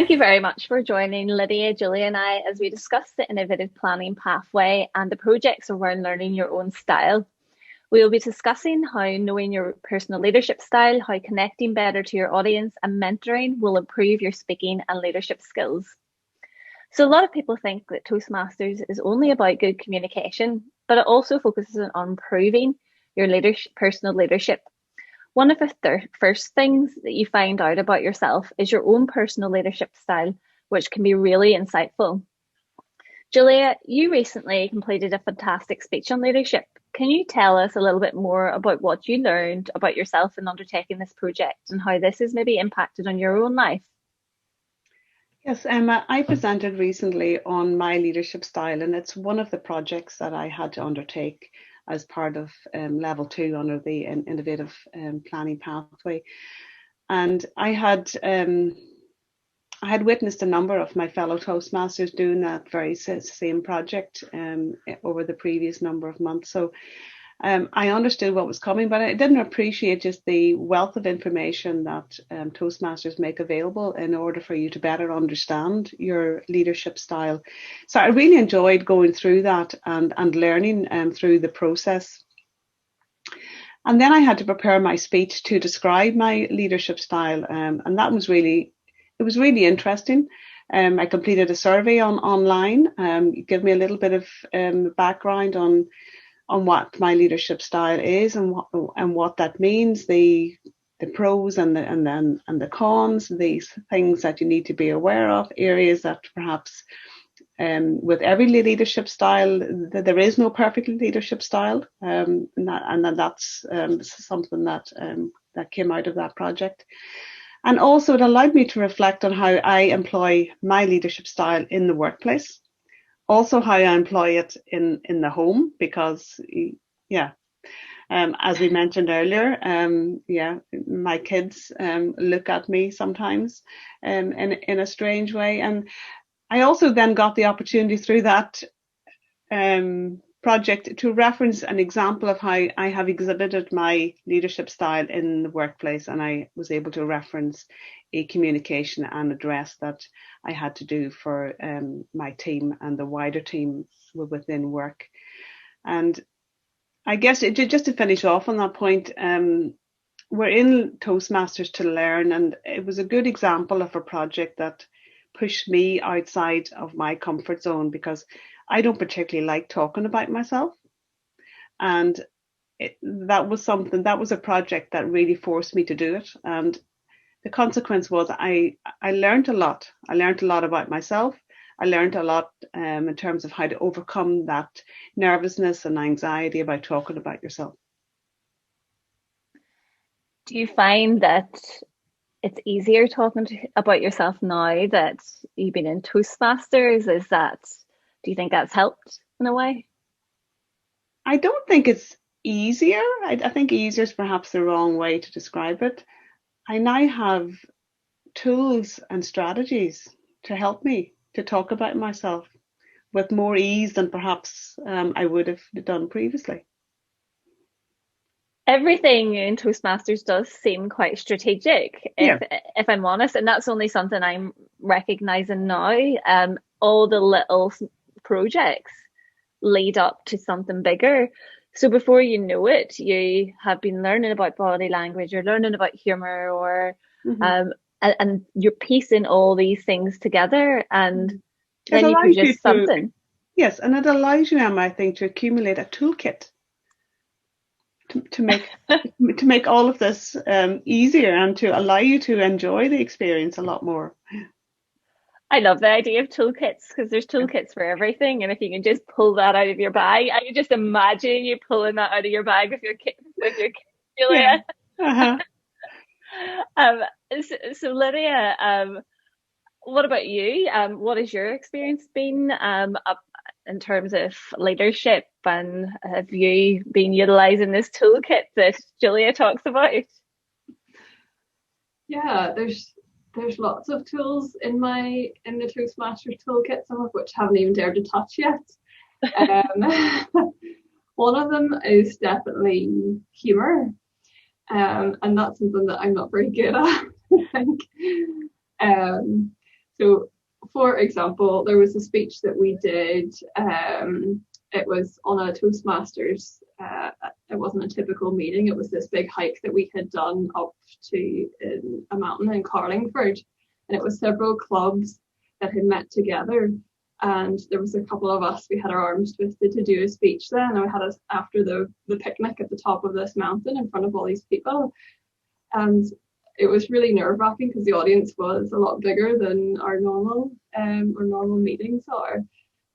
Thank you very much for joining Lydia, Julia, and I as we discuss the innovative planning pathway and the projects around learning your own style. We will be discussing how knowing your personal leadership style, how connecting better to your audience, and mentoring will improve your speaking and leadership skills. So, a lot of people think that Toastmasters is only about good communication, but it also focuses on improving your personal leadership. One of the first things that you find out about yourself is your own personal leadership style, which can be really insightful. Julia, you recently completed a fantastic speech on leadership. Can you tell us a little bit more about what you learned about yourself in undertaking this project and how this has maybe impacted on your own life? Yes, Emma, I presented recently on my leadership style, and it's one of the projects that I had to undertake as part of level 2 under the innovative planning pathway. And I had witnessed a number of my fellow Toastmasters doing that very same project over the previous number of months. So I understood what was coming, but I didn't appreciate just the wealth of information that Toastmasters make available in order for you to better understand your leadership style. So I really enjoyed going through that and learning through the process. And then I had to prepare my speech to describe my leadership style, and that was really interesting. I completed a survey online. Give me a little bit of background on what my leadership style is and what that means, the pros and the cons, these things that you need to be aware of, areas that perhaps with every leadership style, there is no perfect leadership style, and that's something that came out of that project. And also it allowed me to reflect on how I employ my leadership style in the workplace. Also how I employ it in the home, because as we mentioned earlier, my kids look at me sometimes in a strange way. And I also then got the opportunity through that project to reference an example of how I have exhibited my leadership style in the workplace, and I was able to reference a communication and address that I had to do for my team and the wider team within work. And I guess just to finish off on that point, we're in Toastmasters to learn, and it was a good example of a project that pushed me outside of my comfort zone, because I don't particularly like talking about myself. And that was a project that really forced me to do it. And the consequence was I learned a lot. I learned a lot about myself. I learned a lot in terms of how to overcome that nervousness and anxiety about talking about yourself. Do you find that it's easier talking about yourself now that you've been in Toastmasters? Do you think that's helped in a way? I don't think it's easier. I think easier is perhaps the wrong way to describe it. I now have tools and strategies to help me to talk about myself with more ease than perhaps I would have done previously. Everything in Toastmasters does seem quite strategic, Yeah. if I'm honest, and that's only something I'm recognizing now. All the little projects lead up to something bigger. So before you know it, you have been learning about body language, you're learning about humor, or and you're piecing all these things together, and then you produce something. Yes, and it allows you, Emma, I think, to accumulate a toolkit to make all of this easier and to allow you to enjoy the experience a lot more. I love the idea of toolkits, because there's toolkits for everything, and if you can just pull that out of your bag, I can just imagine you pulling that out of your bag with your kid, Julia. Yeah. So Lydia, what about you? What has your experience been in terms of leadership, and have you been utilizing this toolkit that Julia talks about? Yeah, there's lots of tools in the Toastmasters toolkit, some of which I haven't even dared to touch yet. One of them is definitely humor, and that's something that I'm not very good at, I think. So, for example, there was a speech that we did. It was on a Toastmasters. It wasn't a typical meeting. It was this big hike that we had done up to a mountain in Carlingford, and it was several clubs that had met together. And there was a couple of us. We had our arms twisted to do a speech then, and we had us after the picnic at the top of this mountain in front of all these people, and it was really nerve-wracking because the audience was a lot bigger than our normal meetings are.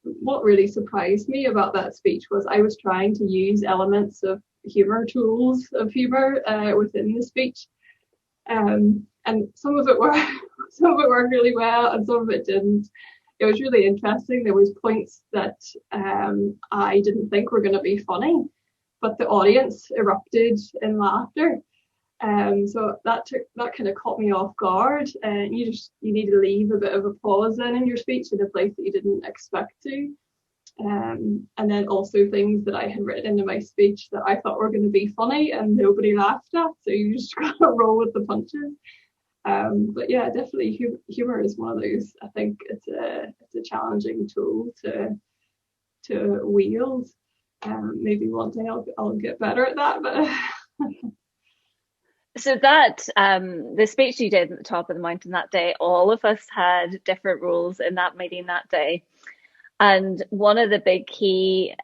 What really surprised me about that speech was I was trying to use elements of humor, tools of humor within the speech, and some of it worked really well, and some of it didn't. It was really interesting. There was points that I didn't think were going to be funny, but the audience erupted in laughter. So that kind of caught me off guard. And you need to leave a bit of a pause in your speech in a place that you didn't expect to. And then also things that I had written into my speech that I thought were going to be funny and nobody laughed at. So you just gotta roll with the punches. But yeah, definitely humor is one of those. I think it's a challenging tool to wield. Maybe one day I'll get better at that, but. So that the speech you did at the top of the mountain that day, all of us had different roles in that meeting that day. And one of the big key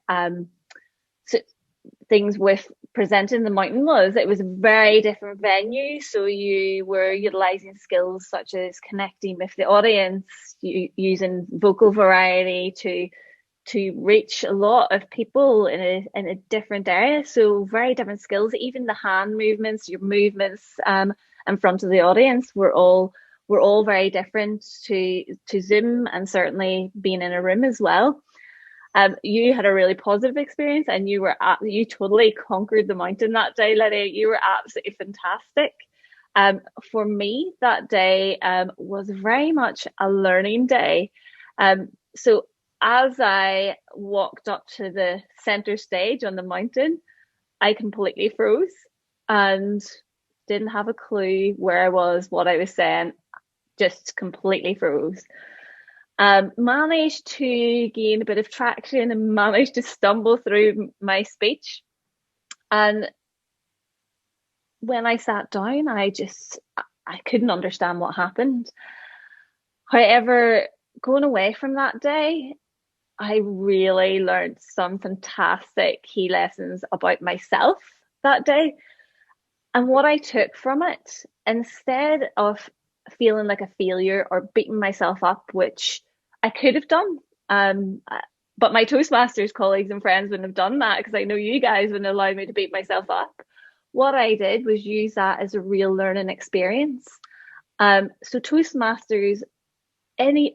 things with presenting the mountain was it was a very different venue. So you were utilizing skills such as connecting with the audience, using vocal variety to reach a lot of people in a different area. So very different skills. Even the hand movements, your movements in front of the audience were all very different to Zoom, and certainly being in a room as well. You had a really positive experience, and you totally conquered the mountain that day, Lydia. You were absolutely fantastic. For me, that day was very much a learning day. So as I walked up to the center stage on the mountain, I completely froze and didn't have a clue where I was, what I was saying, just completely froze. Managed to gain a bit of traction and managed to stumble through my speech. And when I sat down, I couldn't understand what happened. However, going away from that day, I really learned some fantastic key lessons about myself that day. And what I took from it, instead of feeling like a failure or beating myself up, which I could have done, but my Toastmasters colleagues and friends wouldn't have done that because I know you guys wouldn't allow me to beat myself up. What I did was use that as a real learning experience. So Toastmasters, any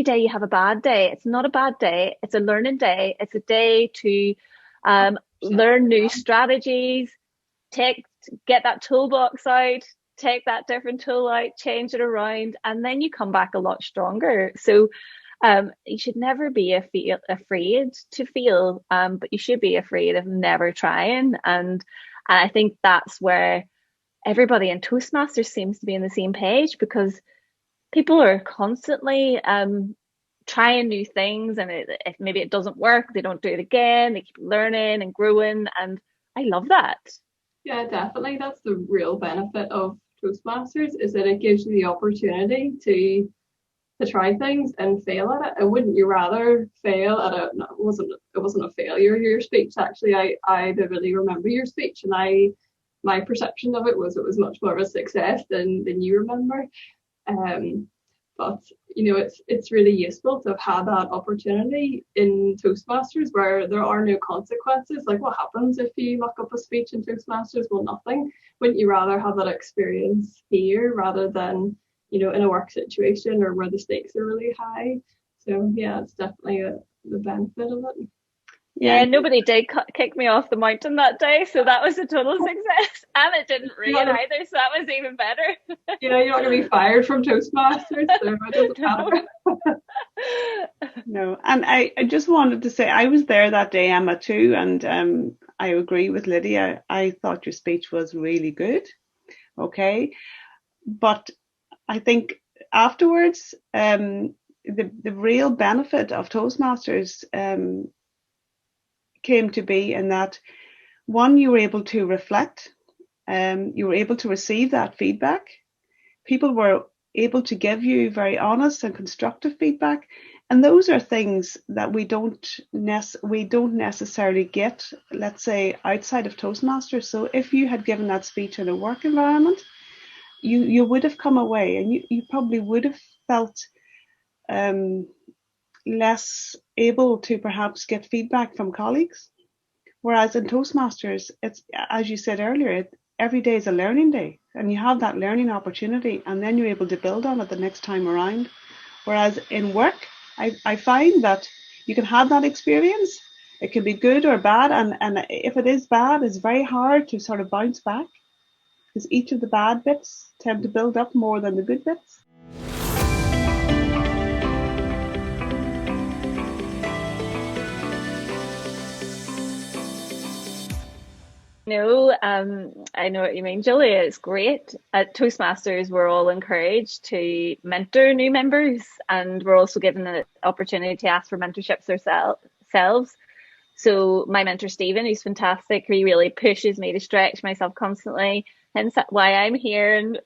day you have a bad day, it's not a bad day, it's a learning day. It's a day to learn new strategies, get that toolbox out, take that different tool out, change it around, and then you come back a lot stronger. So you should never be afraid to fail, but you should be afraid of never trying. And I think that's where everybody in Toastmasters seems to be on the same page, because people are constantly trying new things, and if maybe it doesn't work, they don't do it again. They keep learning and growing, and I love that. Yeah, definitely. That's the real benefit of Toastmasters, is that it gives you the opportunity to try things and fail at it. And wouldn't you rather fail at it? No, it wasn't a failure, your speech. Actually, I vividly remember your speech, and my perception of it was much more of a success than you remember. But you know, it's really useful to have had that opportunity in Toastmasters where there are no consequences. Like, what happens if you muck up a speech in Toastmasters? Well, nothing. Wouldn't you rather have that experience here rather than, you know, in a work situation or where the stakes are really high? So yeah, it's definitely the benefit of it. Yeah, nobody did kick me off the mountain that day, so that was a total success. And it didn't rain either, so that was even better. Yeah, you're not going to be fired from Toastmasters, so it doesn't matter. No, and I just wanted to say, I was there that day, Emma, too, and I agree with Lydia. I thought your speech was really good, okay? But I think afterwards, the real benefit of Toastmasters came to be in that, one, you were able to reflect, you were able to receive that feedback. People were able to give you very honest and constructive feedback, and those are things that we don't necessarily get, let's say, outside of Toastmasters. So if you had given that speech in a work environment, you would have come away and you probably would have felt less able to perhaps get feedback from colleagues. Whereas in Toastmasters, it's, as you said earlier, every day is a learning day, and you have that learning opportunity, and then you're able to build on it the next time around. Whereas in work, I find that you can have that experience. It can be good or bad, and if it is bad, it's very hard to sort of bounce back, because each of the bad bits tend to build up more than the good bits. No, I know what you mean, Julia. It's great. At Toastmasters, we're all encouraged to mentor new members, and we're also given the opportunity to ask for mentorships ourselves. So my mentor, Stephen, who's fantastic, he really pushes me to stretch myself constantly. Hence why I'm here, and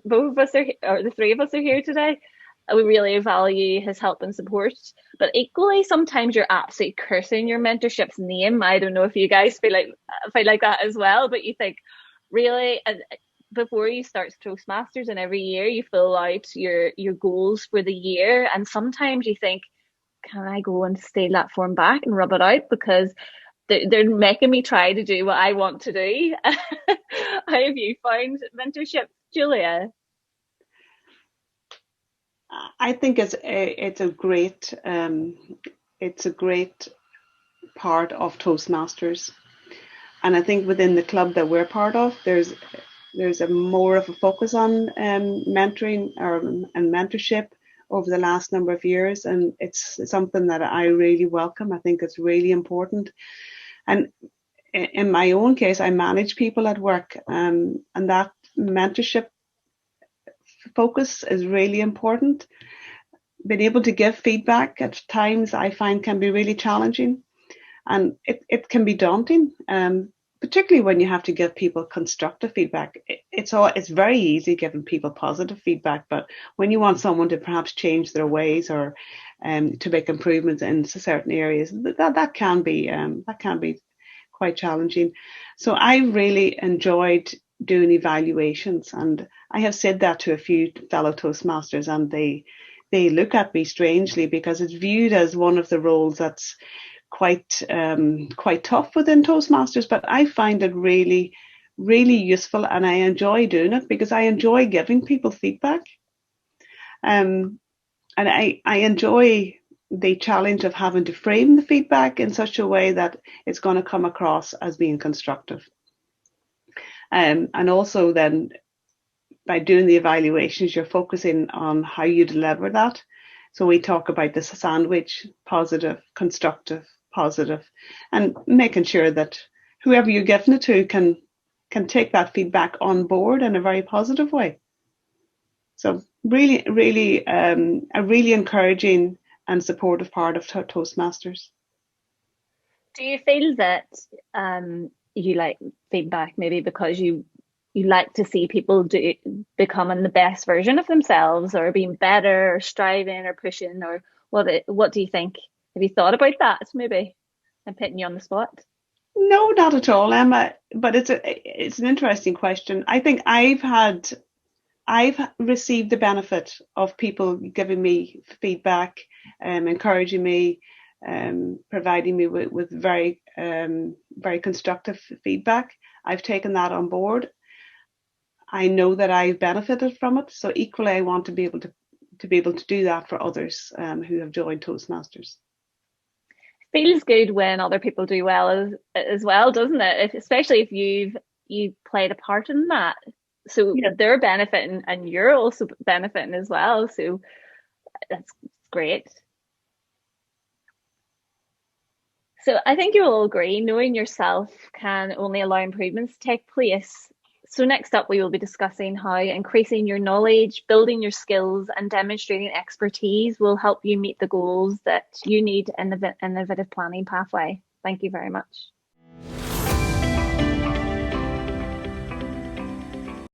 both of us are, or the three of us are here today. We really value his help and support. But equally, sometimes you're absolutely cursing your mentorship's name. I don't know if you guys feel like that as well, but you think, really, before you start Toastmasters, and every year you fill out your goals for the year, and sometimes you think, can I go and steal that form back and rub it out, because they're making me try to do what I want to do. How have you found mentorship, Julia? I think it's a great part of Toastmasters, and I think within the club that we're part of, there's a more of a focus on mentoring and mentorship over the last number of years, and it's something that I really welcome. I think it's really important, and in my own case, I manage people at work, and that mentorship focus is really important. Being able to give feedback at times, I find, can be really challenging, and it can be daunting, particularly when you have to give people constructive feedback. It's very easy giving people positive feedback, but when you want someone to perhaps change their ways, or to make improvements in certain areas, that can be quite challenging. So I really enjoyed doing evaluations, and I have said that to a few fellow Toastmasters, and they look at me strangely, because it's viewed as one of the roles that's quite tough within Toastmasters. But I find it really, really useful, and I enjoy doing it because I enjoy giving people feedback, and I enjoy the challenge of having to frame the feedback in such a way that it's going to come across as being constructive. And also then, by doing the evaluations, you're focusing on how you deliver that. So we talk about this sandwich: positive, constructive, positive, and making sure that whoever you're giving it to can take that feedback on board in a very positive way. So really, really, a really encouraging and supportive part of Toastmasters. Do you feel that you like feedback maybe because you like to see people becoming the best version of themselves, or being better, or striving, or pushing, or what do you think? Have you thought about that? Maybe I'm putting you on the spot. No, not at all, Emma. But it's an interesting question. I think I've received the benefit of people giving me feedback, encouraging me, providing me with very very constructive feedback. I've taken that on board. I know that I've benefited from it. So equally, I want to be able to do that for others who have joined Toastmasters. Feels good when other people do well as well, doesn't it? Especially if you've played a part in that. So yeah, they're benefiting and you're also benefiting as well. So that's great. So I think you'll all agree, knowing yourself can only allow improvements to take place. So next up, we will be discussing how increasing your knowledge, building your skills, and demonstrating expertise will help you meet the goals that you need in the innovative planning pathway. Thank you very much.